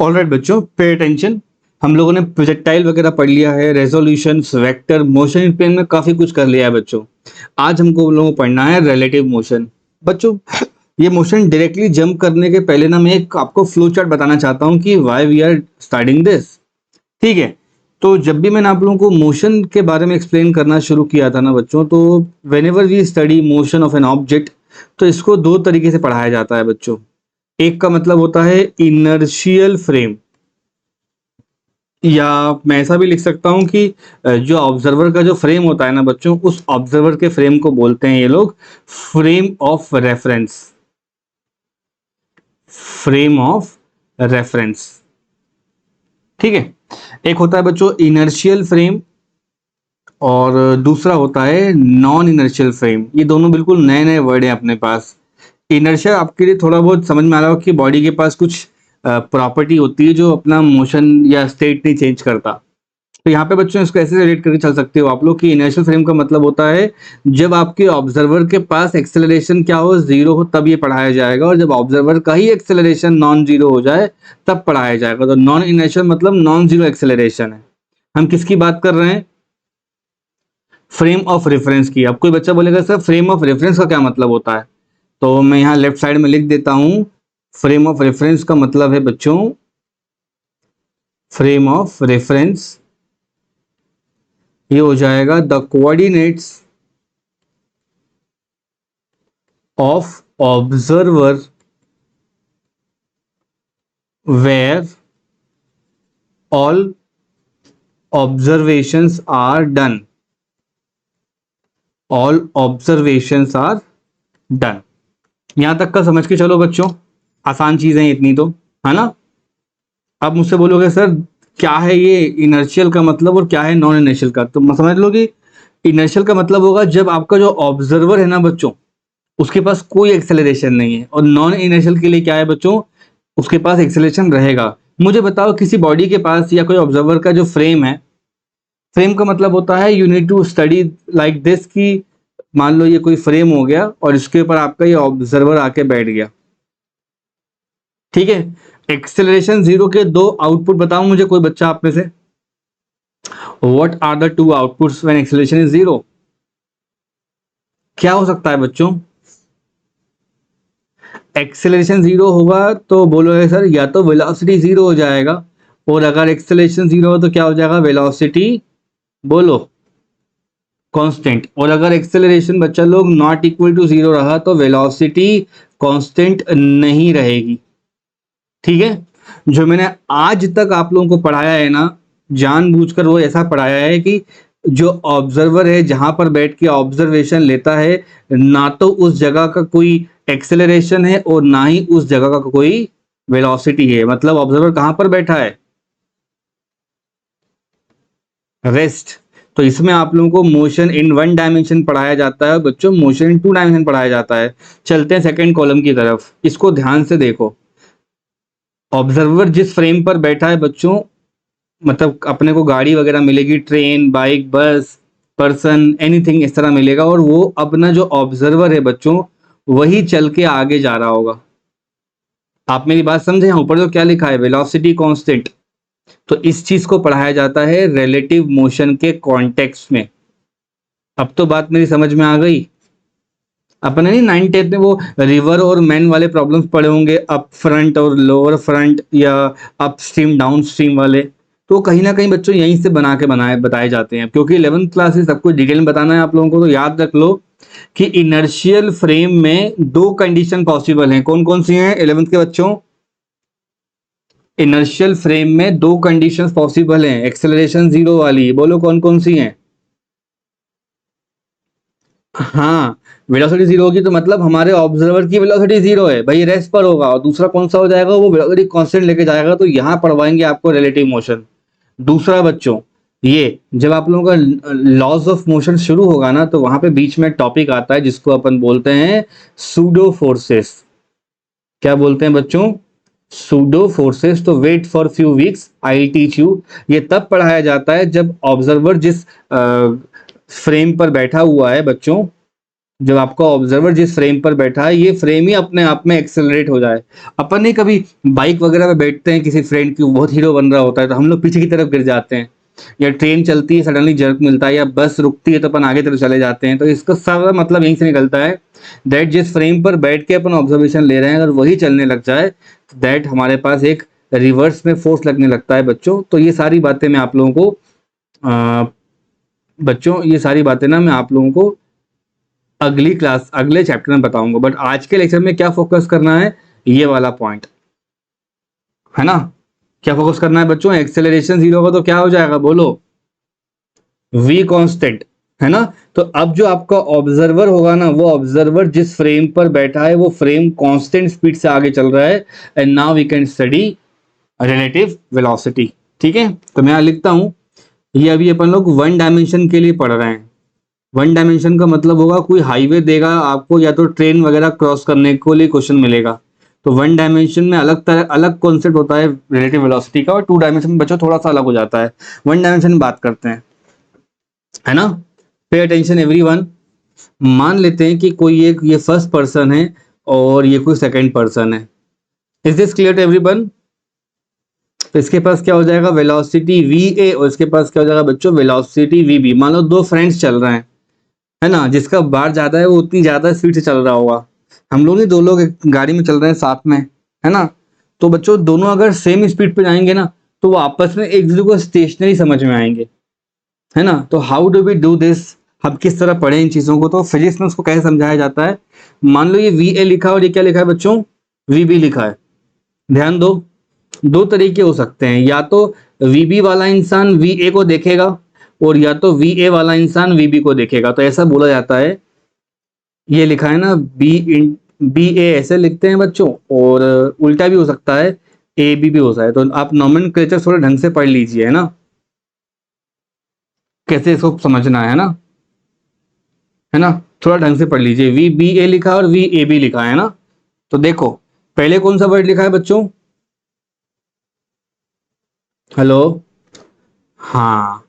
Alright बच्चों, pay attention. हम लोगों ने प्रोजेक्टाइल वगैरह पढ़ लिया है, resolutions, vector, motion in plane में काफी कुछ कर लिया है बच्चों। आज हमको उन लोगों को पढ़ना है रिलेटिव मोशन। बच्चों, ये मोशन डायरेक्टली जंप करने के पहले ना मैं एक आपको फ्लो चार्ट बताना चाहता हूँ कि why we are starting this. ठीक है, तो जब भी मैंने आप लोगों को मोशन के बारे में एक्सप्लेन करना शुरू किया था ना बच्चों, तो whenever we study motion of an object, तो इसको दो तरीके से पढ़ाया जाता है बच्चों। एक का मतलब होता है इनर्शियल फ्रेम, या मैं ऐसा भी लिख सकता हूं कि जो ऑब्जर्वर का जो फ्रेम होता है ना बच्चों, उस ऑब्जर्वर के फ्रेम को बोलते हैं ये लोग frame of reference. Frame of reference, ठीक है। एक होता है बच्चों इनर्शियल फ्रेम, और दूसरा होता है नॉन इनर्शियल फ्रेम। ये दोनों बिल्कुल नए नए वर्ड हैं अपने पास। इनर्शिया आपके लिए थोड़ा बहुत समझ में आ रहा हो कि बॉडी के पास कुछ प्रॉपर्टी होती है जो अपना मोशन या स्टेट नहीं चेंज करता। तो यहाँ पे बच्चों इसको ऐसे रिलेट करके चल सकते हो आप लोग कि इनर्शियल फ्रेम का मतलब होता है जब आपके ऑब्जर्वर के पास एक्सेलरेशन क्या हो, जीरो हो, तब ये पढ़ाया जाएगा, और जब ऑब्जर्वर का ही एक्सेलरेशन नॉन जीरो हो जाए तब पढ़ाया जाएगा। तो नॉन इनर्शियल मतलब नॉन जीरो एक्सेलरेशन है। हम किसकी बात कर रहे हैं? फ्रेम ऑफ रेफरेंस की। अब कोई बच्चा बोलेगा सर फ्रेम ऑफ रेफरेंस का क्या मतलब होता है, तो मैं यहाँ लेफ्ट साइड में लिख देता हूं। फ्रेम ऑफ रेफरेंस का मतलब है बच्चों, फ्रेम ऑफ रेफरेंस ये हो जाएगा the coordinates of observer where all observations are done. All observations are done. यहां तक का समझ के चलो बच्चों, आसान चीजें इतनी तो, है ना। अब मुझसे बोलोगे सर क्या है ये इनर्शियल का मतलब और क्या है नॉन इनर्शियल का, तो समझ लो कि इनर्शियल का मतलब होगा जब आपका जो ऑब्जर्वर है ना बच्चों, उसके पास कोई एक्सेलरेशन नहीं है, और नॉन इनर्शियल के लिए क्या है बच्चों, उसके पास एक्सेलरेशन रहेगा। मुझे बताओ किसी बॉडी के पास या कोई ऑब्जर्वर का जो फ्रेम है, फ्रेम का मतलब होता है you need to study like this, कि मान लो ये कोई फ्रेम हो गया और इसके ऊपर आपका ये ऑब्जर्वर आके बैठ गया, ठीक है। एक्सेलरेशन जीरो के दो आउटपुट बताओ मुझे कोई बच्चा आप में से। What are the two outputs when acceleration is zero? क्या हो सकता है बच्चों? एक्सेलरेशन जीरो होगा तो बोलोगे सर या तो वेलोसिटी जीरो हो जाएगा, और अगर एक्सेलरेशन जीरो हो तो क्या हो जाएगा? वेलोसिटी बोलो कांस्टेंट। और अगर एक्सेलरेशन बच्चा लोग नॉट इक्वल टू जीरो रहा तो वेलोसिटी कांस्टेंट नहीं रहेगी, ठीक है। जो मैंने आज तक आप लोगों को पढ़ाया है ना, जानबूझकर वो ऐसा पढ़ाया है कि जो ऑब्जर्वर है जहां पर बैठ के ऑब्जर्वेशन लेता है, ना तो उस जगह का कोई एक्सेलरेशन है और ना ही उस जगह का कोई वेलोसिटी है। मतलब ऑब्जर्वर कहां पर बैठा है? रेस्ट। तो इसमें आप लोगों को मोशन इन वन डायमेंशन पढ़ाया जाता है बच्चों, मोशन इन टू डायमेंशन पढ़ाया जाता है। चलते हैं सेकंड कॉलम की तरफ, इसको ध्यान से देखो। ऑब्जर्वर जिस फ्रेम पर बैठा है बच्चों, मतलब अपने को गाड़ी वगैरह मिलेगी, ट्रेन, बाइक, बस, पर्सन, एनीथिंग इस तरह मिलेगा, और वो अपना जो ऑब्जर्वर है बच्चों वही चल के आगे जा रहा होगा। आप मेरी बात समझे? यहाँ ऊपर जो क्या लिखा है, वेलोसिटी कांस्टेंट, तो इस चीज को पढ़ाया जाता है रिलेटिव मोशन के कॉन्टेक्स्ट में। अब तो बात मेरी समझ में आ गई। अपने नहीं 9th में वो रिवर और मैन वाले प्रॉब्लम्स पढ़े होंगे, अप फ्रंट और लोअर फ्रंट, या अप स्ट्रीम डाउन स्ट्रीम वाले, तो कहीं ना कहीं बच्चों यहीं से बना के बनाए बताए जाते हैं। क्योंकि 11th क्लास से सब कुछ डिटेल में बताना है आप लोगों को, तो याद रख लो कि इनर्शियल फ्रेम में दो कंडीशन पॉसिबल हैं। कौन कौन सी हैं 11th के बच्चों? इनर्शियल फ्रेम में दो कंडीशंस पॉसिबल हैं, एक्सेलरेशन जीरो वाली, बोलो कौन कौन सी हैं? हाँ, वेलोसिटी जीरो होगी तो मतलब हमारे ऑब्जर्वर की वेलोसिटी जीरो है भाई, रेस्ट पर होगा। और दूसरा कौन सा हो जाएगा? वो वेलोसिटी कांस्टेंट लेके जाएगा। तो यहां पढ़वाएंगे आपको रिलेटिव मोशन। दूसरा बच्चों, ये जब आप लोगों का लॉज ऑफ मोशन शुरू होगा ना, तो वहां पे बीच में टॉपिक आता है जिसको अपन बोलते हैं सूडो फोर्सेस। क्या बोलते हैं बच्चों? Pseudo forces. तो wait for few weeks, I teach you. ये तब पढ़ाया जाता है जब ऑब्जर्वर जिस फ्रेम पर बैठा हुआ है बच्चों, जब आपका ऑब्जर्वर जिस फ्रेम पर बैठा है ये फ्रेम ही अपने आप में एक्सेलरेट हो जाए। अपन नहीं कभी बाइक वगैरह में बैठते हैं, किसी फ्रेंड की बहुत हीरो बन रहा होता है तो हम लोग पीछे की तरफ गिर जाते हैं, या ट्रेन चलती है सडनली जर्क मिलता है, या बस रुकती है तो अपन आगे तरफ चले जाते हैं। तो इसका सारा मतलब यहीं से निकलता है दैट जिस फ्रेम पर बैठ के अपन ऑब्जर्वेशन ले रहे हैं अगर वही चलने लग जाए तो दैट हमारे पास एक रिवर्स में फोर्स लगने लगता है बच्चों। तो ये सारी बातें मैं आप लोगों को बच्चों ये सारी बातें ना मैं आप लोगों को अगली क्लास अगले चैप्टर में बताऊंगा, बट आज के लेक्चर में क्या फोकस करना है, ये वाला पॉइंट है ना। क्या फोकस करना है बच्चों, एक्सेलरेशन 0 होगा तो क्या हो जाएगा बोलो, v कांस्टेंट, है ना। तो अब जो आपका ऑब्जर्वर होगा ना, वो ऑब्जर्वर जिस फ्रेम पर बैठा है वो फ्रेम कांस्टेंट स्पीड से आगे चल रहा है, and now we can study relative velocity. ठीक है, तो मैं यहां लिखता हूं, ये अभी अपन लोग वन डायमेंशन के लिए पढ़ रहे हैं। वन डायमेंशन का मतलब होगा कोई हाईवे देगा आपको या तो ट्रेन वगैरह क्रॉस करने के लिए क्वेश्चन मिलेगा। तो वन डायमेंशन में अलग कॉन्सेप्ट होता है रिलेटिव वेलोसिटी का, और टू डायमेंशन में बच्चों थोड़ा सा अलग हो जाता है। वन डायमेंशन में बात करते हैं, है ना। Pay attention everyone. मान लेते हैं कि कोई एक ये फर्स्ट पर्सन है और ये कोई सेकंड पर्सन है। Is this clear to everyone. तो इसके पास क्या हो जाएगा, वेलोसिटी वी ए, और इसके पास क्या हो जाएगा बच्चों, वेलोसिटी वी बी। मान लो दो फ्रेंड्स चल रहे हैं, है ना, जिसका बार ज्यादा है वो उतनी ज्यादा स्पीड से चल रहा होगा। हम लोग नहीं, दो लोग एक गाड़ी में चल रहे हैं साथ में, है ना। तो बच्चों दोनों अगर सेम स्पीड पे जाएंगे ना तो वो आपस में एक दूसरे को स्टेशनरी समझ में आएंगे, है ना। तो how do we do this, हम किस तरह पढ़े इन चीजों को, तो फिजिक्स में उसको कैसे समझाया जाता है। मान लो ये वी ए लिखा है और ये क्या लिखा है बच्चों, वी बी लिखा है। ध्यान दो, दो तरीके हो सकते हैं, या तो वी बी वाला इंसान वी ए को देखेगा और या तो वी ए वाला इंसान वी बी को देखेगा। तो ऐसा बोला जाता है, ये लिखा है ना बी ए ऐसे लिखते हैं बच्चों, और उल्टा भी हो सकता है, ए बी भी हो सकता है। तो आप नॉमेनक्लेचर थोड़े ढंग से पढ़ लीजिए, है ना, कैसे इसको समझना है ना, थोड़ा ढंग से पढ़ लीजिए। वी बी ए लिखा है और वी ए बी लिखा है ना। तो देखो पहले कौन सा वर्ड लिखा है बच्चों, हेलो, हाँ,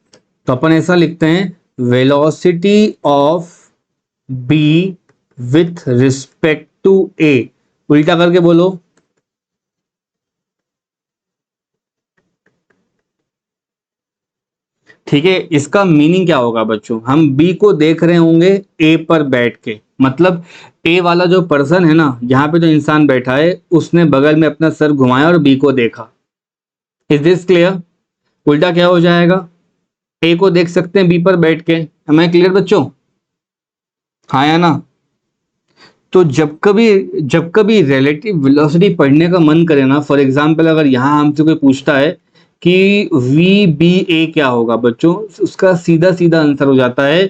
तो अपन ऐसा लिखते हैं velocity of B with respect to A. उल्टा करके बोलो, ठीक है। इसका मीनिंग क्या होगा बच्चों, हम बी को देख रहे होंगे ए पर बैठ के, मतलब ए वाला जो पर्सन है ना, यहाँ पे जो इंसान बैठा है उसने बगल में अपना सर घुमाया और बी को देखा। Is this clear. उल्टा क्या हो जाएगा, ए को देख सकते हैं बी पर बैठ के। एम आई क्लियर बच्चों, हाँ या ना। तो जब कभी रिलेटिव वेलोसिटी पढ़ने का मन करे ना, फॉर एग्जांपल अगर यहाँ हमसे कोई पूछता है कि वी बी ए क्या होगा बच्चों, उसका सीधा सीधा आंसर हो जाता है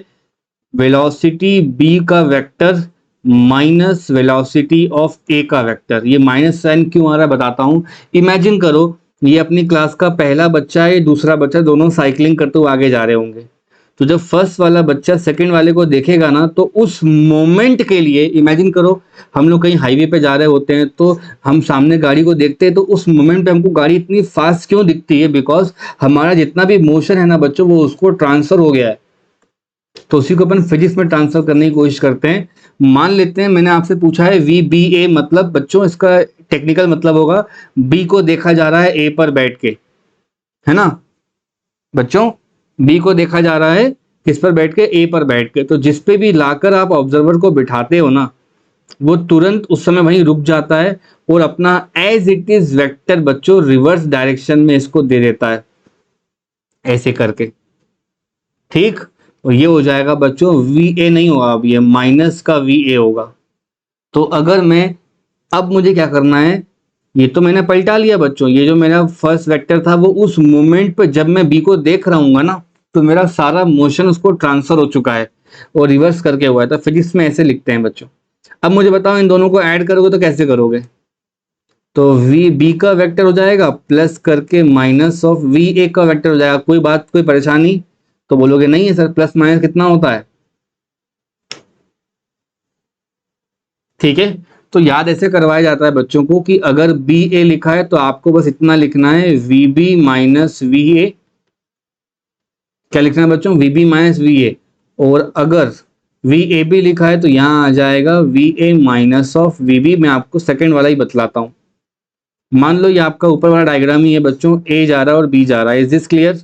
वेलोसिटी बी का वेक्टर माइनस वेलोसिटी ऑफ ए का वेक्टर। ये माइनस साइन क्यों आ रहा है बताता हूँ। इमेजिन करो ये अपनी क्लास का पहला बच्चा है, दूसरा बच्चा, दोनों साइकिलिंग करते हुए आगे जा रहे होंगे। तो जब फर्स्ट वाला बच्चा सेकंड वाले को देखेगा ना तो उस मोमेंट के लिए इमेजिन करो, हम लोग कहीं हाईवे पे जा रहे होते हैं तो हम सामने गाड़ी को देखते हैं, तो उस मोमेंट पे हमको गाड़ी इतनी फास्ट क्यों दिखती है, बिकॉज हमारा जितना भी मोशन है ना बच्चों वो उसको ट्रांसफर हो गया है। तो उसी को अपन फिजिक्स में ट्रांसफर करने की कोशिश करते हैं। मान लेते हैं मैंने आपसे पूछा है वी बी ए, मतलब बच्चों इसका टेक्निकल मतलब होगा बी को देखा जा रहा है ए पर बैठ के, है ना बच्चों। बी को देखा जा रहा है किस पर बैठ के, ए पर बैठ के। तो जिस पे भी लाकर आप ऑब्जर्वर को बिठाते हो ना वो तुरंत उस समय वहीं रुक जाता है और अपना एज इट इज वेक्टर बच्चों रिवर्स डायरेक्शन में इसको दे देता है, ऐसे करके। ठीक, और ये हो जाएगा बच्चों वी ए नहीं होगा, अब ये माइनस का वी ए होगा। तो अगर मैं, अब मुझे क्या करना है, ये तो मैंने पलटा लिया बच्चों, ये जो मेरा फर्स्ट वेक्टर था वो उस मोमेंट पे जब मैं बी को देख रहा हूँ ना तो मेरा सारा मोशन उसको ट्रांसफर हो चुका है और रिवर्स करके हुआ है। तो फिजिक्स में ऐसे लिखते हैं बच्चों। अब मुझे बताओ इन दोनों को ऐड करोगे तो कैसे करोगे, तो वी बी का वेक्टर हो जाएगा प्लस करके माइनस ऑफ वी ए का वेक्टर हो जाएगा। कोई बात, कोई परेशानी, तो बोलोगे नहीं है सर, प्लस माइनस कितना होता है, ठीक है। तो याद ऐसे करवाया जाता है बच्चों को कि अगर बी ए लिखा है तो आपको बस इतना लिखना है V B minus V A. क्या लिखना है बच्चों, V B minus V A. और अगर वी ए बी लिखा है तो यहाँ आ जाएगा V A minus of V B. मैं आपको सेकंड वाला ही बतलाता हूँ। मान लो ये आपका ऊपर वाला डायग्राम ही है बच्चों, ए जा रहा है और बी जा रहा है। Is this clear?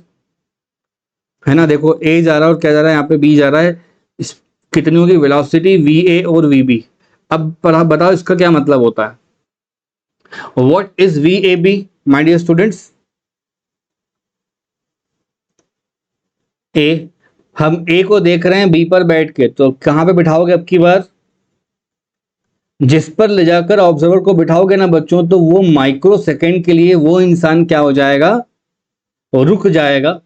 है ना, देखो ए जा रहा है और क्या जा रहा है, यहाँ पे बी जा रहा है। इस कितनी होगी वेलोसिटी, वी ए और वी बी। अब बताओ इसका क्या मतलब होता है? What is V A B my dear students? A, हम ए को देख रहे हैं बी पर बैठ के, तो कहां पे बिठाओगे अब की बार? जिस पर ले जाकर ऑब्जर्वर को बिठाओगे ना बच्चों, तो वो माइक्रो सेकेंड के लिए वो इंसान क्या हो जाएगा, वो रुक जाएगा,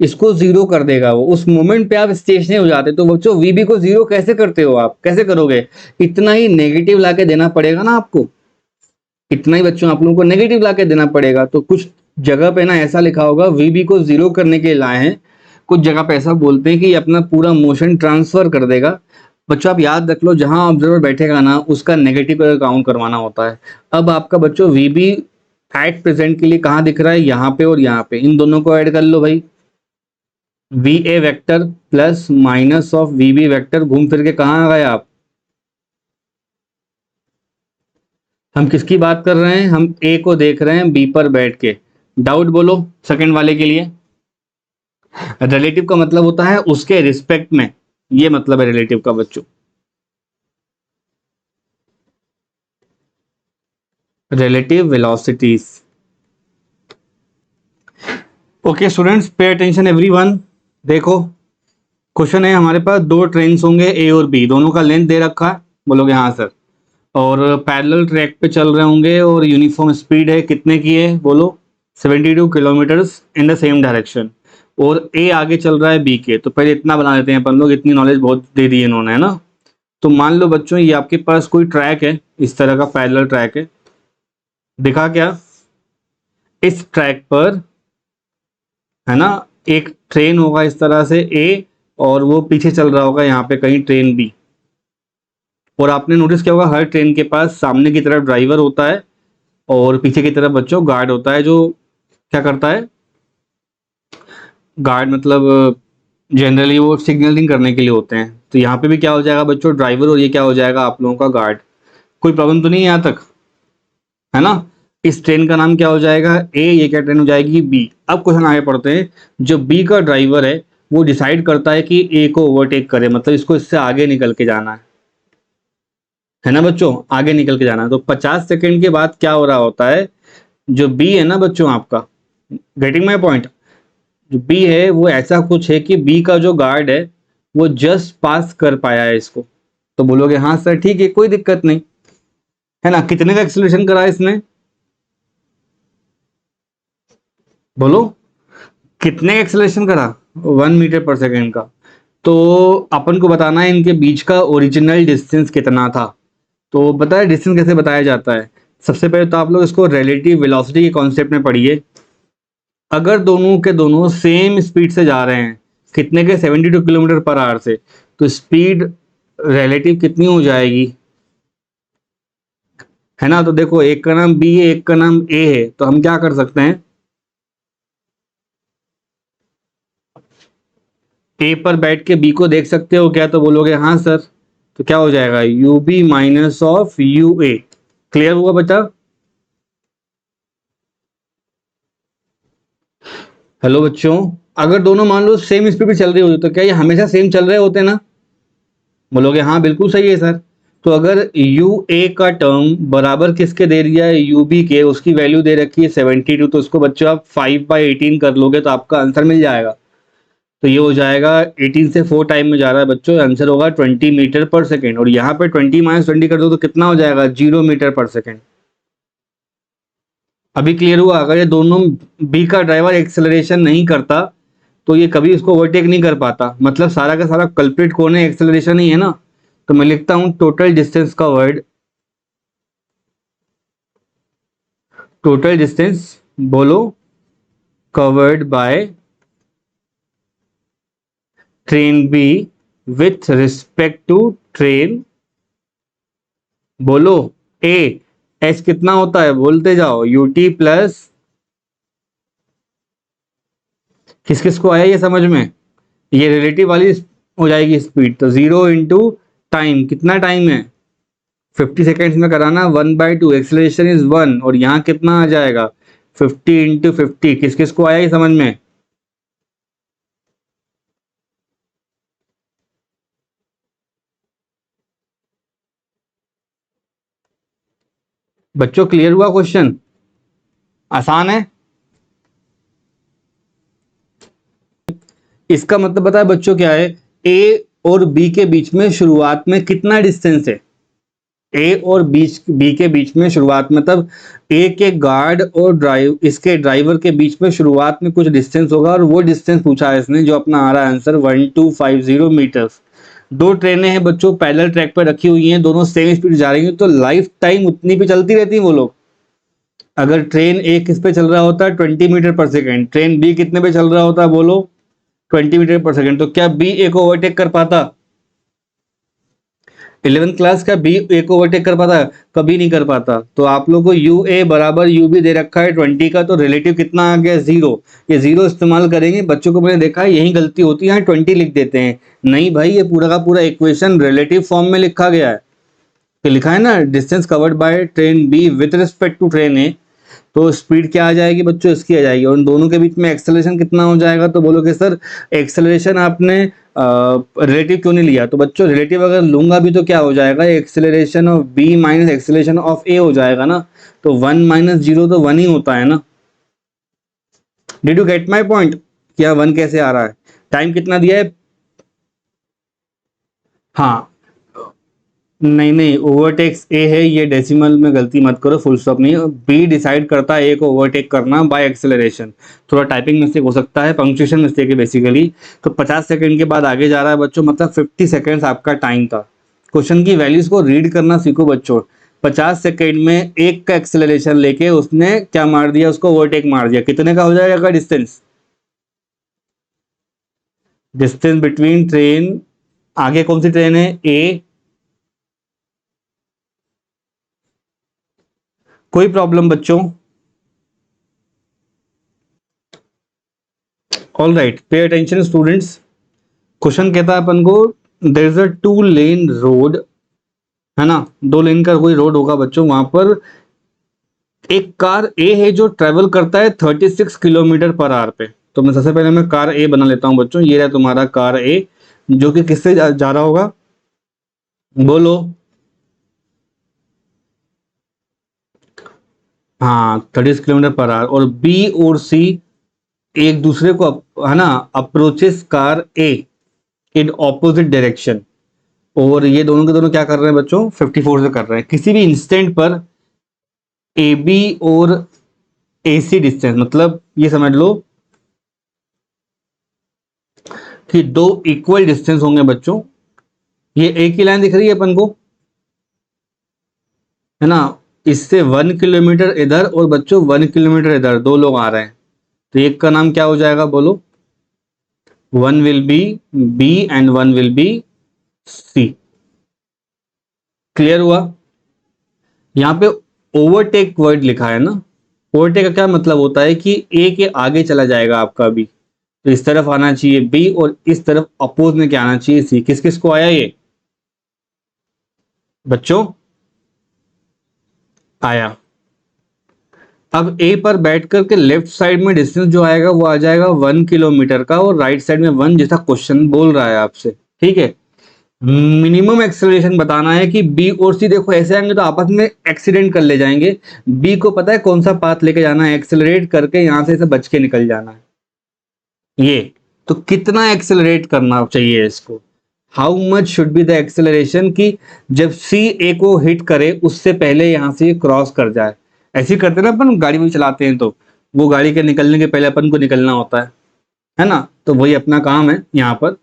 इसको जीरो कर देगा। वो उस मोमेंट पे आप स्टेशनरी हो जाते। तो बच्चों वीबी को जीरो कैसे करते हो आप, कैसे करोगे? इतना ही नेगेटिव लाके देना पड़ेगा ना आपको, इतना ही बच्चों आप लोगों को नेगेटिव लाके देना पड़ेगा। तो कुछ जगह पे ना ऐसा लिखा होगा वीबी को जीरो करने के लिए लाए हैं, कुछ जगह पे ऐसा बोलते हैं कि ये अपना पूरा मोशन ट्रांसफर कर देगा। बच्चों आप याद रख लो, जहां ऑब्जर्वर बैठेगा ना उसका नेगेटिव काउंट करवाना होता है। अब आपका बच्चों वीबी एट प्रेजेंट के लिए कहाँ दिख रहा है, यहाँ पे और यहाँ पे, इन दोनों को ऐड कर लो भाई। V A vector plus minus of V B vector, घूम फिर के कहाँ आ गए आप? हम किसकी बात कर रहे हैं? हम ए को देख रहे हैं बी पर बैठ के। डाउट बोलो सेकंड वाले के लिए। रिलेटिव का मतलब होता है उसके रिस्पेक्ट में, ये मतलब है रिलेटिव का बच्चों। Relative velocities. Okay students, pay attention everyone. देखो क्वेश्चन है हमारे पास, दो ट्रेन्स होंगे ए और बी, दोनों का लेंथ दे रखा है, बोलोगे हाँ सर, और पैरेलल ट्रैक पे चल रहे होंगे और यूनिफॉर्म स्पीड है, कितने की है बोलो? 72 kilometres in the same direction, और ए आगे चल रहा है बी के। तो पहले इतना बना लेते हैं अपन लोग, इतनी नॉलेज बहुत दे दी इन्होंने, है ना। तो मान लो बच्चों ये आपके पास कोई ट्रैक है, इस तरह का पैरेलल ट्रैक है, दिखा क्या? इस ट्रैक पर है ना एक ट्रेन होगा इस तरह से ए, और वो पीछे चल रहा होगा यहाँ पे कहीं ट्रेन बी। और आपने नोटिस किया होगा हर ट्रेन के पास सामने की तरफ ड्राइवर होता है और पीछे की तरफ बच्चों गार्ड होता है, जो क्या करता है? गार्ड मतलब जनरली वो सिग्नलिंग करने के लिए होते हैं। तो यहाँ पे भी क्या हो जाएगा बच्चों, ड्राइवर, और ये क्या हो जाएगा आप लोगों का गार्ड। कोई प्रॉब्लम तो नहीं है यहाँ तक, है ना। इस ट्रेन का नाम क्या हो जाएगा? ए। ये क्या ट्रेन हो जाएगी? बी। अब क्वेश्चन आगे पढ़ते हैं। जो बी का ड्राइवर है वो डिसाइड करता है कि ए को ओवरटेक करे, मतलब इसको इससे आगे निकल के जाना है ना बच्चों, आगे निकल के जाना है। तो 50 सेकंड के बाद क्या हो रहा होता है, जो बी है ना बच्चों आपका, गेटिंग माय पॉइंट, जो बी है वो ऐसा कुछ है कि बी का जो गार्ड है वो जस्ट पास कर पाया है इसको। तो बोलोगे हाँ सर ठीक है, कोई दिक्कत नहीं, है ना। कितने का एक्सेलरेशन करा है इसने, बोलो कितने का एक्सेलरेशन करा? 1 मीटर पर सेकेंड का। तो अपन को बताना है इनके बीच का ओरिजिनल डिस्टेंस कितना था। तो पता है डिस्टेंस कैसे बताया जाता है? सबसे पहले तो आप लोग इसको रिलेटिव वेलोसिटी के कॉन्सेप्ट में पढ़िए। अगर दोनों के दोनों सेम स्पीड से जा रहे हैं, कितने के, 72 किलोमीटर पर आवर से, तो स्पीड रिलेटिव कितनी हो जाएगी, है ना। तो देखो एक का नाम बी है, एक का नाम ए है, तो हम क्या कर सकते हैं, ए पर बैठ के बी को देख सकते हो क्या? तो बोलोगे हाँ सर। तो क्या हो जाएगा, U B minus of U A. Clear हुआ बच्चा? हेलो बच्चों, अगर दोनों मान लो सेम स्पीड पे चल रही होती तो क्या ये हमेशा सेम चल रहे होते ना? बोलोगे हाँ बिल्कुल सही है सर। तो अगर यू ए का टर्म बराबर किसके दे दिया है, यू बी के, उसकी वैल्यू दे रखी है 72, तो उसको बच्चों आप 5/18 कर लोगे तो आपका आंसर मिल जाएगा। तो ये हो जाएगा 18 से 4 टाइम में जा रहा है बच्चों, आंसर होगा 20 मीटर पर सेकेंड। और यहाँ पे 20 - 20 कर दो तो कितना हो जाएगा, 0 मीटर पर सेकेंड। अभी क्लियर हुआ? अगर ये दोनों, बी का ड्राइवर एक्सेलरेशन नहीं करता तो ये कभी इसको ओवरटेक नहीं कर पाता। मतलब सारा का सारा कल्प्रिट कौन है, एक्सेलरेशन ही है ना। तो मैं लिखता हूं टोटल डिस्टेंस का वर्ड, टोटल डिस्टेंस बोलो covered by train B with respect to train, बोलो ए। एच कितना होता है बोलते जाओ, यूटी प्लस, किस किस को आया ये समझ में? ये रिलेटिव वाली हो जाएगी स्पीड। तो 0 इंटू टाइम, कितना टाइम है 50 सेकेंड्स में कराना, 1/2, एक्सेलरेशन इज 1, और यहाँ कितना आ जाएगा 50 इंटू 50। किस किस को आया ये समझ में? बच्चों क्लियर हुआ क्वेश्चन? आसान है। इसका मतलब पता है बच्चों क्या है? ए और बी के बीच में शुरुआत में कितना डिस्टेंस है? ए और बी के बीच में शुरुआत मतलब ए के गार्ड और इसके ड्राइवर के बीच में शुरुआत में कुछ डिस्टेंस होगा, और वो डिस्टेंस पूछा है इसने, जो अपना आ रहा है आंसर 1250 मीटर्स। दो ट्रेनें हैं बच्चों, पैरेलल ट्रैक पर रखी हुई हैं, दोनों सेम स्पीड जा रही हैं, तो लाइफ टाइम उतनी पे चलती रहती हैं वो लोग। अगर ट्रेन ए किस पे चल रहा होता है 20 मीटर पर सेकेंड, ट्रेन बी कितने पे चल रहा होता है बोलो 20 मीटर पर सेकेंड, तो क्या बी ए को ओवरटेक कर पाता? 11th क्लास का बी ए को ओवरटेक कर पाता है? कभी नहीं कर पाता। तो आप लोग को यू ए बराबर यू बी दे रखा है 20 का, तो रिलेटिव कितना आ गया 0। ये 0 इस्तेमाल करेंगे बच्चों को, मैंने देखा है यही गलती होती है, यहाँ 20 लिख देते हैं। नहीं भाई, ये पूरा का पूरा इक्वेशन रिलेटिव फॉर्म में लिखा गया है। तो लिखा है ना, distance covered by train B with respect to train A, तो स्पीड क्या आ जाएगी बच्चों इसकी आ जाएगी, और उन दोनों के बीच में एक्सेलरेशन कितना हो जाएगा? तो बोलोगे सर एक्सेलरेशन आपने रिलेटिव क्यों नहीं लिया? तो बच्चों रिलेटिव अगर लूंगा भी तो क्या हो जाएगा, acceleration of B minus acceleration of A हो जाएगा ना। तो 1 माइनस 0 तो 1 ही होता है ना। Did you get my point? क्या 1 कैसे आ रहा है? टाइम कितना दिया है? हाँ, नहीं नहीं, ओवरटेक्स ए है, ये डेसिमल में गलती मत करो, फुल स्टॉप नहीं। बी डिसाइड करता है ए को ओवरटेक करना बाय एक्सेलरेशन। थोड़ा टाइपिंग मिस्टेक हो सकता है, पंक्चुएशन मिस्टेक है बेसिकली। तो 50 सेकंड के बाद आगे जा रहा है बच्चों, मतलब 50 सेकंड्स आपका टाइम था। क्वेश्चन की वैल्यूज को रीड करना सीखो बच्चों। 50 सेकंड में एक का एक्सेलरेशन लेके उसने क्या मार दिया, उसको ओवरटेक मार दिया, कितने का हो जाएगा डिस्टेंस? डिस्टेंस बिटवीन ट्रेन, आगे कौन सी ट्रेन है ए, कोई प्रॉब्लम बच्चों? All right, pay attention students. Question कहता है अपन को, there is a 2 lane road, है ना, 2 लेन का कोई रोड होगा बच्चों, वहां पर एक कार ए है जो ट्रेवल करता है 36 किलोमीटर पर आवर पे। तो मैं सबसे पहले मैं कार ए बना लेता हूं बच्चों, ये रहा तुम्हारा कार ए, जो कि किससे जा रहा होगा बोलो? हाँ, 30 किलोमीटर पर आवर, और बी और सी एक दूसरे को है ना approaches car A in opposite direction, और ये दोनों के दोनों क्या कर रहे हैं बच्चों 54 से कर रहे हैं। किसी भी इंस्टेंट पर ए बी और ए सी डिस्टेंस, मतलब ये समझ लो कि दो इक्वल डिस्टेंस होंगे बच्चों। ये एक ही लाइन दिख रही है अपन को, है ना, इससे 1 किलोमीटर इधर और बच्चों 1 किलोमीटर इधर, दो लोग आ रहे हैं, तो एक का नाम क्या हो जाएगा बोलो? One will be B and one will be C. Clear हुआ? यहाँ पे ओवरटेक वर्ड लिखा है ना, ओवरटेक का क्या मतलब होता है कि ए के आगे चला जाएगा आपका बी, तो इस तरफ आना चाहिए बी, और इस तरफ अपोज में क्या आना चाहिए सी। किस किस को आया ये बच्चों? आया। अब ए पर बैठ करके लेफ्ट साइड में डिस्टेंस जो आएगा वो आ जाएगा 1 किलोमीटर का, और राइट साइड में 1, जैसा क्वेश्चन बोल रहा है आपसे, ठीक है। मिनिमम एक्सेलरेशन बताना है कि बी और सी देखो ऐसे आएंगे तो आपस में एक्सीडेंट कर ले जाएंगे। बी को पता है कौन सा पाथ लेके जाना है, एक्सेलरेट करके यहां से बच के निकल जाना है। ये तो कितना एक्सेलरेट करना चाहिए इसको, how much should be the acceleration, कि जब सी ए को हिट करे उससे पहले यहां से क्रॉस कर जाए। ऐसे ही करते ना अपन, गाड़ी भी चलाते हैं तो वो गाड़ी के निकलने के पहले अपन को निकलना होता है ना, तो वही अपना काम है यहाँ पर।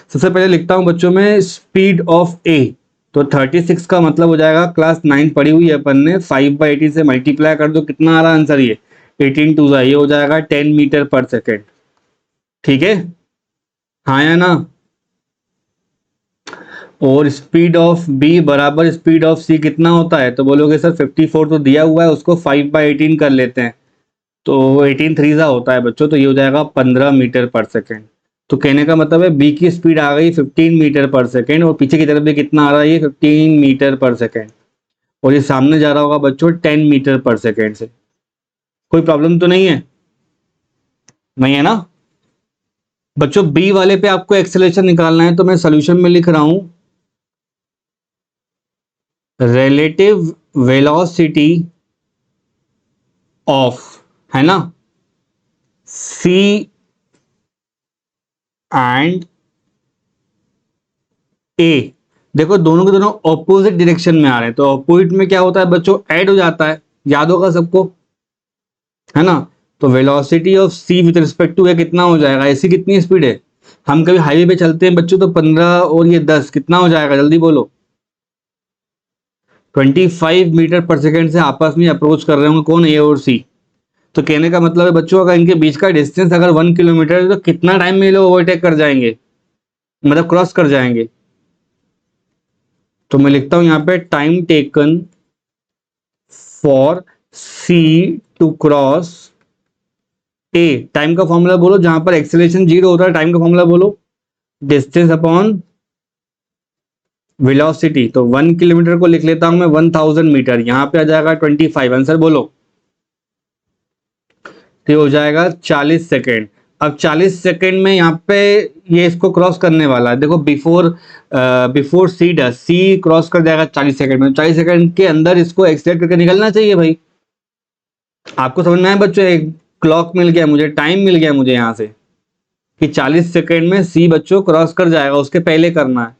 सबसे पहले लिखता हूं बच्चों में स्पीड ऑफ ए, तो 36 का मतलब हो जाएगा, क्लास 9 पढ़ी हुई है अपन ने, 5/18 से मल्टीप्लाई कर दो, कितना आ रहा आंसर ये 18 टू ये हो जाएगा 10 मीटर पर सेकेंड। ठीक है, हाँ या ना? और स्पीड ऑफ बी बराबर स्पीड ऑफ सी कितना होता है? तो बोलोगे सर 54 तो दिया हुआ है, उसको 5/18 कर लेते हैं, तो 18 3 होता है बच्चों, तो ये हो जाएगा 15 मीटर पर सेकेंड। तो कहने का मतलब है बी की स्पीड आ गई 15 मीटर पर सेकेंड, और पीछे की तरफ भी कितना आ रहा है ये 15 मीटर पर सेकेंड, और ये सामने जा रहा होगा बच्चों 10 मीटर पर सेकेंड से। कोई प्रॉब्लम तो नहीं है? नहीं है ना बच्चों? बी वाले पे आपको एक्सेलरेशन निकालना है, तो मैं सोल्यूशन में लिख रहा हूं रिलेटिव वेलोसिटी ऑफ, है ना, सी एंड ए। देखो दोनों के दोनों ऑपोजिट डायरेक्शन में आ रहे हैं, तो ऑपोजिट में क्या होता है बच्चों, ऐड हो जाता है, याद होगा सबको, है ना। तो velocity of C with respect to A कितना हो जाएगा, ऐसी कितनी स्पीड है, हम कभी हाईवे पे चलते हैं बच्चों तो 15 और ये 10 कितना हो जाएगा, जल्दी बोलो। 25 मीटर पर सेकेंड से आपस में अप्रोच कर रहे होंगे, कौन, ए और सी। तो कहने का मतलब है बच्चों अगर इनके बीच का डिस्टेंस अगर 1 किलोमीटर है तो कितना टाइम में ये लोग ओवरटेक कर जाएंगे, मतलब क्रॉस कर जाएंगे। तो मैं लिखता हूं यहां पे time taken for C to cross A. Time का फॉर्मूला बोलो, जहां पर एक्सेलरेशन 0 होता है, टाइम का फॉर्मूला बोलो, डिस्टेंस अपॉन वेलोसिटी। तो 1 किलोमीटर को लिख लेता हूं मैं 1000 मीटर, यहां पे आ जाएगा 25, आंसर बोलो। तो हो जाएगा 40 सेकेंड। अब 40 सेकेंड में यहाँ पे ये इसको क्रॉस करने वाला है, देखो before C does, C cross कर जाएगा 40 सेकेंड में, 40 सेकेंड के अंदर इसको एक्सलेट करके निकलना चाहिए भाई। आपको समझ में आया बच्चों, एक क्लॉक मिल गया मुझे, टाइम मिल गया मुझे यहाँ से कि 40 सेकेंड में सी बच्चों क्रॉस कर जाएगा, उसके पहले करना है।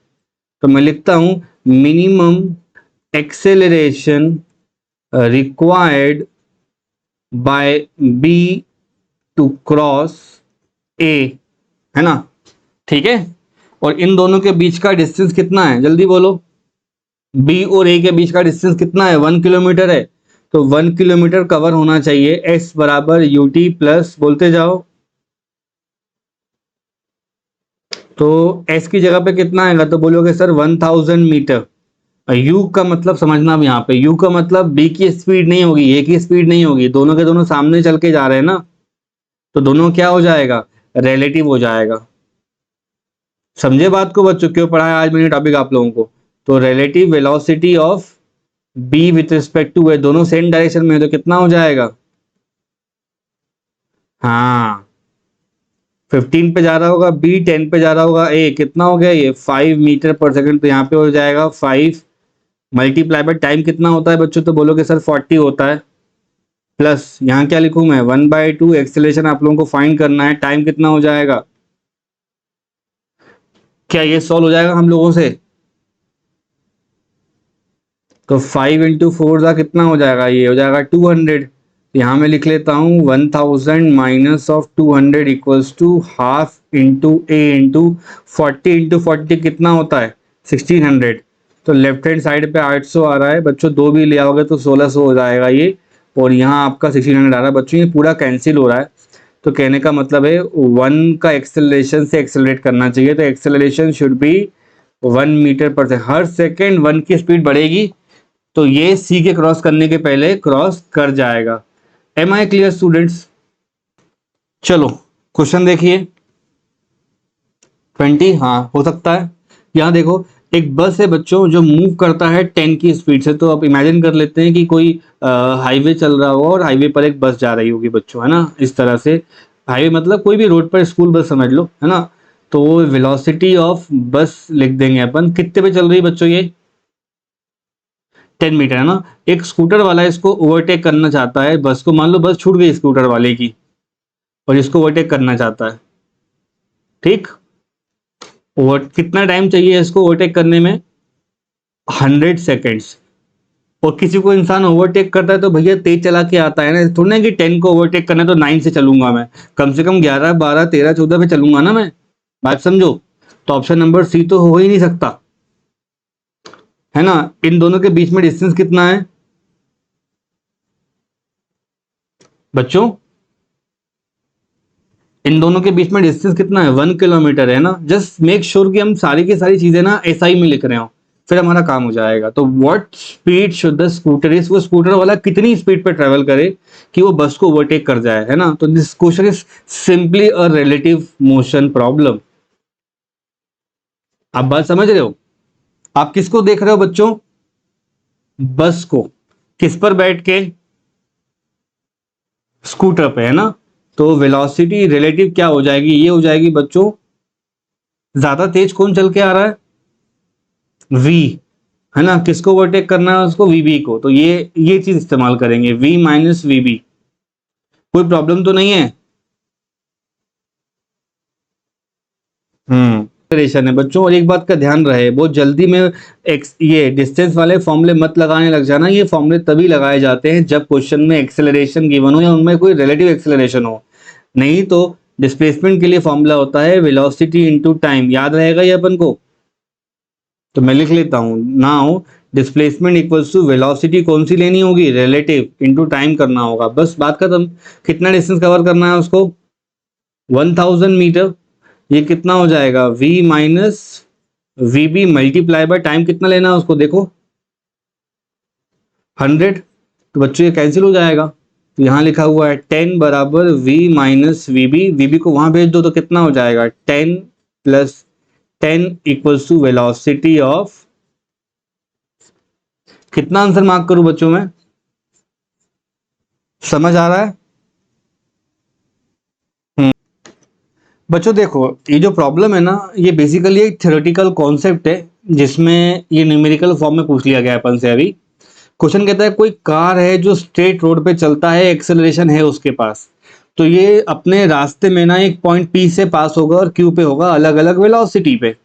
तो मैं लिखता हूं minimum acceleration required by B to cross A, है ना, ठीक है। और इन दोनों के बीच का डिस्टेंस कितना है, जल्दी बोलो। बी और ए के बीच का डिस्टेंस कितना है, 1 किलोमीटर है। तो 1 किलोमीटर कवर होना चाहिए, एस बराबर यूटी प्लस, बोलते जाओ। तो एस की जगह पे कितना आएगा, तो बोलोगे सर 1000 मीटर। यू का मतलब समझना, अब यहाँ पे यू का मतलब बी की स्पीड नहीं होगी, ए की स्पीड नहीं होगी, दोनों के दोनों सामने चल के जा रहे हैं ना, तो दोनों क्या हो जाएगा, रिलेटिव हो जाएगा। समझे बात को बच्चों, क्यों पढ़ाया आज मैंने टॉपिक आप लोगों को। तो relative velocity of B with respect to A, दोनों सेम डायरेक्शन में है, तो कितना हो जाएगा, हाँ 15 पे जा रहा होगा बी, 10 पे जा रहा होगा ए, कितना हो गया ये 5 मीटर पर सेकंड। तो यहाँ पे हो जाएगा 5 मल्टीप्लाई बाय टाइम कितना होता है बच्चों, तो बोलोगे सर 40 होता है, प्लस यहाँ क्या लिखूं मैं 1/2, एक्सेलरेशन आप लोगों को फाइंड करना है, टाइम कितना हो जाएगा। क्या ये सॉल्व हो जाएगा हम लोगों से, तो 5 इंटू 4 का कितना हो जाएगा, ये हो जाएगा 200। यहाँ मैं लिख लेता हूँ 1000 minus of 200 equals to half into A into 40 into 40 कितना होता है 1600। तो लेफ्ट हैंड साइड पे 800 आ रहा है बच्चों, दो भी ले आओगे तो 1600 हो जाएगा ये, और यहाँ आपका 1600 आ रहा है बच्चों, ये पूरा कैंसिल हो रहा है। तो कहने का मतलब है 1 का एक्सेलरेशन से एक्सेलरेट करना चाहिए, तो एक्सेलरेशन शुड बी 1 मीटर पर सेकेंड, हर सेकेंड 1 की स्पीड बढ़ेगी, तो ये सी के क्रॉस करने के पहले क्रॉस कर जाएगा। Am I clear students? चलो क्वेश्चन देखिए 20, हाँ हो सकता है। यहाँ देखो एक बस है बच्चों जो मूव करता है 10 की स्पीड से, तो आप इमेजिन कर लेते हैं कि कोई हाईवे चल रहा होगा और हाईवे पर एक बस जा रही होगी बच्चों, है ना, इस तरह से। हाईवे मतलब कोई भी रोड पर, स्कूल बस समझ लो, है ना। तो वेलोसिटी ऑफ बस लिख देंगे अपन, कितने पे चल रही है बच्चों ये 10 मीटर, है ना। एक स्कूटर वाला इसको ओवरटेक करना चाहता है बस को, मान लो बस छूट गई स्कूटर वाले की और इसको ओवरटेक करना चाहता है, ठीक। ओवर कितना टाइम चाहिए इसको ओवरटेक करने में, 100 सेकेंड्स। और किसी को इंसान ओवरटेक करता है तो भैया तेज चला के आता है ना, थोड़ा ना कि 10 को ओवरटेक करना है तो 9 से चलूंगा मैं, कम से कम 11 12 13 14 पे चलूंगा ना मैं, बात समझो। तो ऑप्शन नंबर सी तो हो ही नहीं सकता, है ना। इन दोनों के बीच में डिस्टेंस कितना है बच्चों, इन दोनों के बीच में डिस्टेंस कितना है, 1 किलोमीटर, है ना। जस्ट मेक श्योर कि हम सारी की सारी चीजें ना एसआई में लिख रहे हो, फिर हमारा काम हो जाएगा। तो what speed should the scooter is, वो स्कूटर वाला कितनी स्पीड पे ट्रेवल करे कि वो बस को ओवरटेक कर जाए, है ना। तो this question is simply a relative motion problem. आप बात समझ रहे हो? आप किसको देख रहे हो बच्चों? बस को। किस पर बैठ के? स्कूटर पे, है ना। तो वेलोसिटी रिलेटिव क्या हो जाएगी? ये हो जाएगी बच्चों, ज्यादा तेज कौन चल के आ रहा है? वी, है ना। किसको ओवरटेक करना है? उसको, वीबी को। तो ये चीज इस्तेमाल करेंगे, वी माइनस वीबी। कोई प्रॉब्लम तो नहीं है? एक्सेलरेशन है बच्चों। और एक बात का ध्यान रहे, बहुत जल्दी में ये डिस्टेंस वाले फॉर्मूले मत लगाने लग जाना। ये फॉर्मूले तभी लगाए जाते हैं जब क्वेश्चन में एक्सेलरेशन गिवन हो या उनमें कोई रिलेटिव एक्सेलरेशन हो। नहीं तो डिस्प्लेसमेंट के लिए फॉर्मूला होता है वेलोसिटी इनटू टाइम। याद रहेगा ये अपन को? तो मैं लिख लेता हूं now, displacement equals to velocity कौन सी लेनी होगी? रिलेटिव इनटू टाइम करना होगा, बस बात खत्म। कितना डिस्टेंस कवर करना है उसको? 1000 मीटर। ये कितना हो जाएगा? v minus V B multiply by time. कितना लेना है उसको? देखो 100। तो बच्चों ये कैंसिल हो जाएगा। तो यहाँ लिखा हुआ है 10 बराबर v माइनस वीबी। वीबी को वहां भेज दो तो कितना हो जाएगा? 10 plus 10 equals to velocity of, कितना आंसर मार्क करूं बच्चों में? समझ आ रहा है? बच्चों देखो, ये जो प्रॉब्लम है ना, ये बेसिकली एक थ्योरेटिकल कॉन्सेप्ट है जिसमें ये न्यूमेरिकल फॉर्म में पूछ लिया गया है अपन से अभी। क्वेश्चन कहता है कोई कार है जो स्ट्रेट रोड पे चलता है, एक्सेलरेशन है उसके पास, तो ये अपने रास्ते में ना एक पॉइंट पी से पास होगा और क्यू पे होगा, अलग अलग वेलोसिटी पे।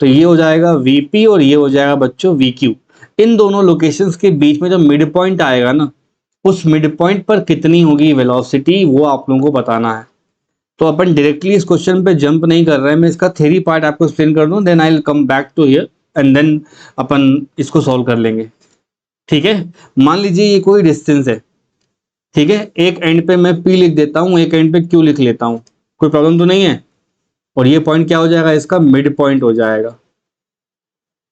तो ये हो जाएगा वीपी और ये हो जाएगा बच्चों वी क्यू। इन दोनों लोकेशंस के बीच में जो मिड पॉइंट आएगा ना, उस मिड पॉइंट पर कितनी होगी वेलोसिटी, वो आप लोगों को बताना है। तो अपन डायरेक्टली इस क्वेश्चन पे जंप नहीं कर रहे हैं, मैं इसका थ्योरी पार्ट आपको एक्सप्लेन कर दूं, then I will come back to here and then अपन इसको सॉल्व कर लेंगे। ठीक है, मान लीजिए ये कोई डिस्टेंस है, ठीक है। एक एंड पे मैं पी लिख देता हूं, एक एंड पे क्यू लिख लेता हूं, कोई प्रॉब्लम तो नहीं है। और ये पॉइंट क्या हो जाएगा? इसका मिड पॉइंट हो जाएगा,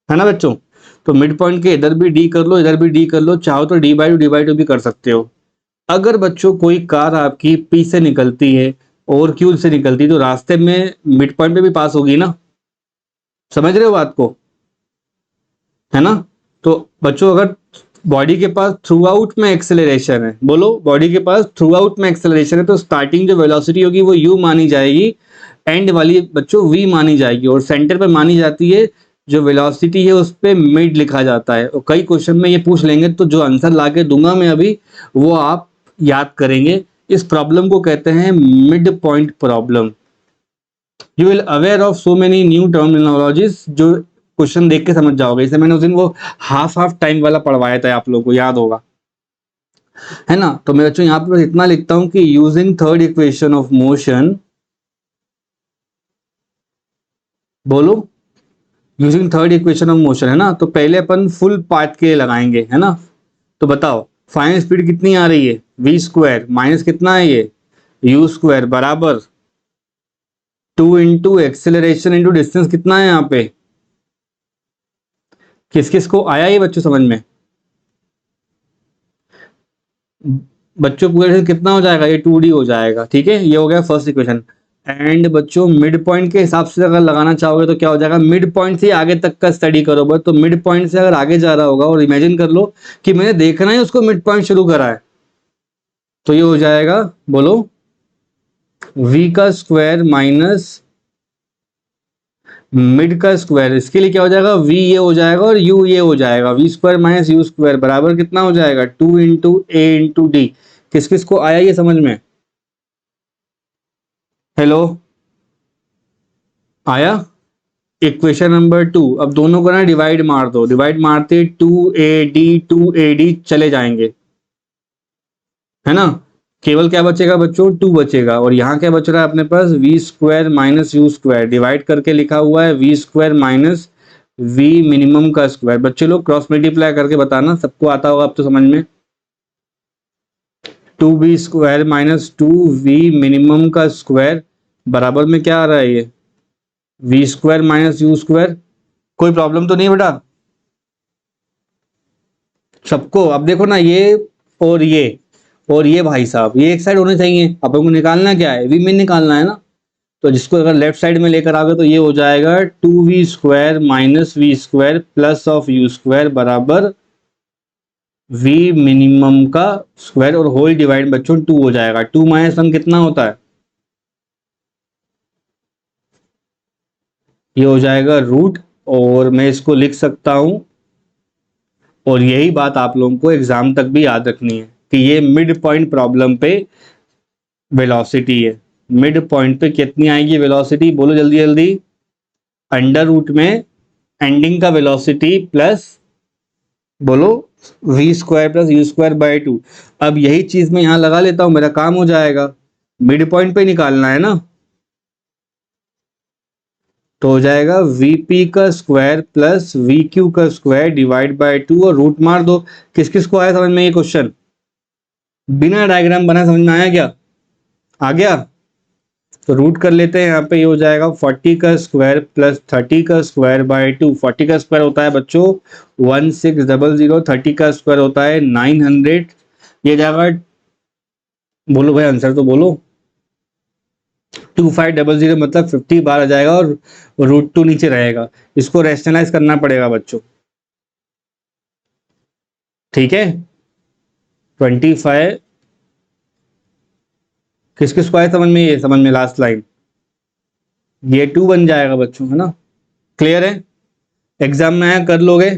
है ना बच्चों। तो मिड पॉइंट के इधर भी डी कर लो, इधर भी डी कर लो, चाहो तो डी बाई टू भी कर सकते हो। अगर बच्चों कोई कार आपकी पी से निकलती है और क्यू से निकलती है, तो रास्ते में मिड पॉइंट पे भी पास होगी ना। समझ रहे हो बात को? है ना। तो बच्चों अगर बॉडी के पास थ्रू आउट में एक्सेलरेशन है, बोलो बॉडी के पास थ्रू आउट में एक्सेलरेशन है, तो स्टार्टिंग जो वेलोसिटी होगी वो u मानी जाएगी, एंड वाली बच्चों v मानी जाएगी, और सेंटर पे मानी जाती है जो वेलोसिटी है उस पे मिड लिखा जाता है। और कई क्वेश्चन में ये पूछ लेंगे, तो जो आंसर लाके दूंगा मैं अभी, वो आप याद करेंगे। इस प्रॉब्लम को कहते हैं mid point problem. You will aware of so many new terminologies जो क्वेश्चन देख के समझ जाओगे। इसे मैंने उस दिन वो हाफ हाफ टाइम वाला पढ़वाया था, आप लोगों को याद होगा, है ना। तो मैं बच्चों यहाँ पे बस इतना लिखता हूं कि using third equation of motion, बोलो using third equation of motion, है ना। तो पहले अपन फुल पाथ के लिए लगाएंगे, है ना। तो बताओ फाइनल स्पीड कितनी आ रही है? वी स्क्वायर माइनस कितना है ये? यू स्क्वायर बराबर 2 इंटू एक्सेलरेशन इंटू डिस्टेंस। कितना है यहाँ पे? किस किस को आया ये बच्चों समझ में? बच्चों पूरे कितना हो जाएगा? ये 2D हो जाएगा, ठीक है। ये हो गया फर्स्ट इक्वेशन। एंड बच्चों मिड पॉइंट के हिसाब से अगर लगाना चाहोगे तो क्या हो जाएगा? मिड पॉइंट से आगे तक का स्टडी करो बस। तो मिड पॉइंट से अगर आगे जा रहा होगा, और इमेजिन कर लो कि मैंने देखना है उसको मिड पॉइंट शुरू करा है, तो ये हो जाएगा, बोलो v का स्क्वायर माइनस मिड का स्क्वायर। इसके लिए क्या हो जाएगा? v ये हो जाएगा और u ये हो जाएगा। V square minus U square बराबर कितना हो जाएगा? 2 इंटू ए इंटू डी। किस किस को आया ये समझ में? हेलो, आया? Equation number 2। अब दोनों को ना डिवाइड मार दो, डिवाइड मारते 2AD चले जाएंगे, है ना। केवल क्या बचेगा बच्चों? 2 बचेगा। और यहाँ क्या बच रहा है अपने पास? V square minus U square, divide करके लिखा हुआ है V square minus V minimum का स्क्वायर। बच्चे लोग क्रॉस मल्टीप्लाई करके बताना, सबको आता होगा अब तो समझ में। 2v square minus 2v minimum का स्क्वायर बराबर में क्या आ रहा है? ये V square minus U square. कोई प्रॉब्लम तो नहीं बेटा? सबको अब देखो ना, ये और ये भाई साहब ये एक साइड होने चाहिए। अपन को निकालना क्या है, वी में निकालना है ना। तो जिसको अगर लेफ्ट साइड में लेकर आओगे तो ये हो जाएगा 2v² minus v² plus of u² बराबर v मिनिमम का स्क्वायर और होल डिवाइड बच्चों 2 हो जाएगा। 2 माइनस 1 कितना होता है, ये हो जाएगा रूट। और मैं इसको लिख सकता हूं, और यही बात आप लोगों को एग्जाम तक भी याद रखनी है कि ये मिड पॉइंट प्रॉब्लम पे वेलोसिटी है। मिड पॉइंट पे कितनी आएगी वेलोसिटी, बोलो जल्दी जल्दी। अंडर रूट में एंडिंग का वेलोसिटी प्लस, बोलो, v² प्लस u²/2। अब यही चीज मैं यहां लगा लेता हूं, मेरा काम हो जाएगा। मिड पॉइंट पे निकालना है ना, तो हो जाएगा vp का स्क्वायर प्लस vq का स्क्वायर डिवाइड बाय 2 और रूट मार दो। किस किस को आया समझ में ये क्वेश्चन, बिना डायग्राम बना समझ में आया क्या, आ गया। तो रूट कर लेते हैं यहाँ पे, ये हो जाएगा 40 का स्क्वायर प्लस 30 का स्क्वायर बाय 2। 40 का स्क्वायर होता है बच्चों 1600, 30 का स्क्वायर होता है 900। ये जाएगा, बोलो भाई आंसर तो बोलो। 2500 मतलब 50 बार आ जाएगा और √2 नीचे रहेगा। इसको रैशनलाइज करना पड़ेगा बच्चों, ठीक है। 25 किस किस को आया समझ में, ये समझ में लास्ट लाइन, ये 2 बन जाएगा बच्चों, है ना। क्लियर है, एग्जाम में आया कर लोगे।